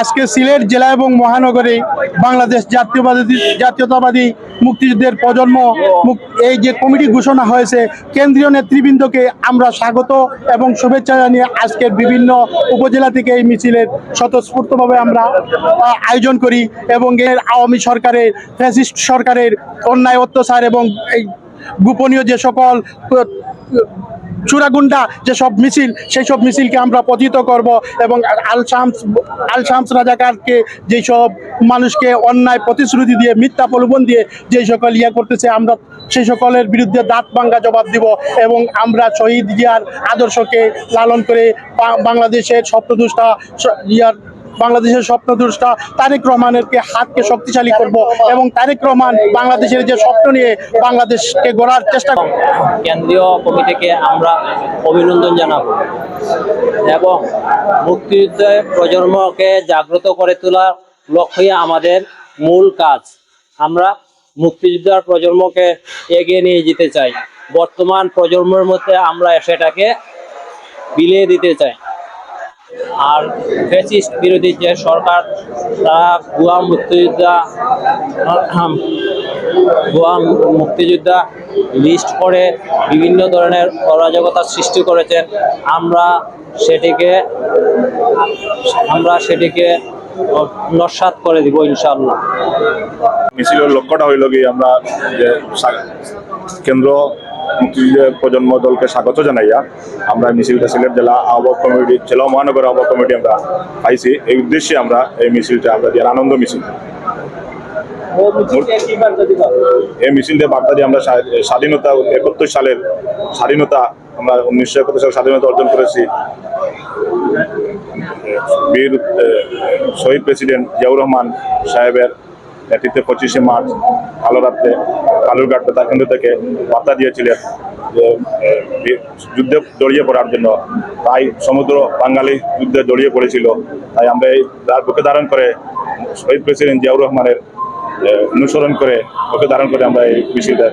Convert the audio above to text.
আজকে সিলেট জেলা এবং মহানগরে বাংলাদেশ জাতীয়তাবাদী মুক্তিযুদ্ধের প্রজন্ম এই যে কমিটি ঘোষণা হয়েছে, কেন্দ্রীয় নেতৃবৃন্দকে আমরা স্বাগত এবং শুভেচ্ছা জানিয়ে আজকের বিভিন্ন উপজেলা থেকে এই মিছিলের স্বতঃস্ফূর্তভাবে আমরা আয়োজন করি এবং এর আওয়ামী সরকারের, ফ্যাসিস্ট সরকারের অন্যায় অত্যাচার এবং এই গোপনীয় যে সকল চূড়াগুন্ডা যেসব মিছিল, সেই সব মিছিলকে আমরা পতিত করব এবং আল শামস রাজাকারকে যেই সব মানুষকে অন্যায় প্রতিশ্রুতি দিয়ে, মিথ্যা প্রলোভন দিয়ে যেই সকল করতেছে, আমরা সেই সকলের বিরুদ্ধে দাঁত ভাঙ্গা জবাব দিব এবং আমরা শহীদ জিয়ার আদর্শকে লালন করে বাংলাদেশের স্বপ্নদ্রষ্টা তারেক রহমানেরকে হাতকে শক্তিশালী করব এবং তারেক রহমান বাংলাদেশের যে স্বপ্ন নিয়ে বাংলাদেশকে গড়ার চেষ্টা করব। কেন্দ্রীয় কমিটিকে আমরা অভিনন্দন জানাব এবং মুক্তিযুদ্ধের প্রজন্মকে জাগ্রত করে তোলার লক্ষ্যই আমাদের মূল কাজ। আমরা মুক্তিযুদ্ধের প্রজন্মকে এগিয়ে নিয়ে যেতে চাই। বর্তমান প্রজন্মের মধ্যে আমরা সেটাকে বিলিয়ে দিতে চাই। আর ফ্যাসিস্ট বিরোধী যে সরকার, তারা ভুয়া মুক্তিযোদ্ধা লিস্ট করে বিভিন্ন ধরনের অরাজকতার সৃষ্টি করেছেন। আমরা সেটিকে নস্যাৎ করে দিব ইনশাআল্লাহ। মিছিলের লক্ষ্যটা হইল কি, আমরা যে কেন্দ্র মুক্তিযুদ্ধের প্রজন্ম দলকে স্বাগত জানাইয়া আমরা মিছিলটা সিলেট জেলা আহ্বায়ক কমিটি, জেলা মহানগর আহ্বায়ক কমিটি আমরা পাইছি। এই উদ্দেশ্যে আমরা এই মিছিলটা আমরা দিয়ে আনন্দ মিছিল, এই মিছিলটা বার্তা দিয়ে আমরা স্বাধীনতা 71 সালের স্বাধীনতা, আমরা 1971 সালে স্বাধীনতা অর্জন করেছি। বীর শহীদ প্রেসিডেন্ট জিয়াউর রহমান সাহেবের নেতৃত্বে 25শে মার্চ কালো রাত্রে কালুরঘাট বেতার কেন্দ্র থেকে বার্তা দিয়েছিলেন যে যুদ্ধে জড়িয়ে পড়ার জন্য। তাই সমুদ্র বাঙালি যুদ্ধে জড়িয়ে পড়েছিল। তাই আমরা এই বুকে ধারণ করে শহীদ প্রেসিডেন্ট জিয়াউর রহমানের অনুসরণ করে, বুকে ধারণ করে আমরা এই মিছিলটা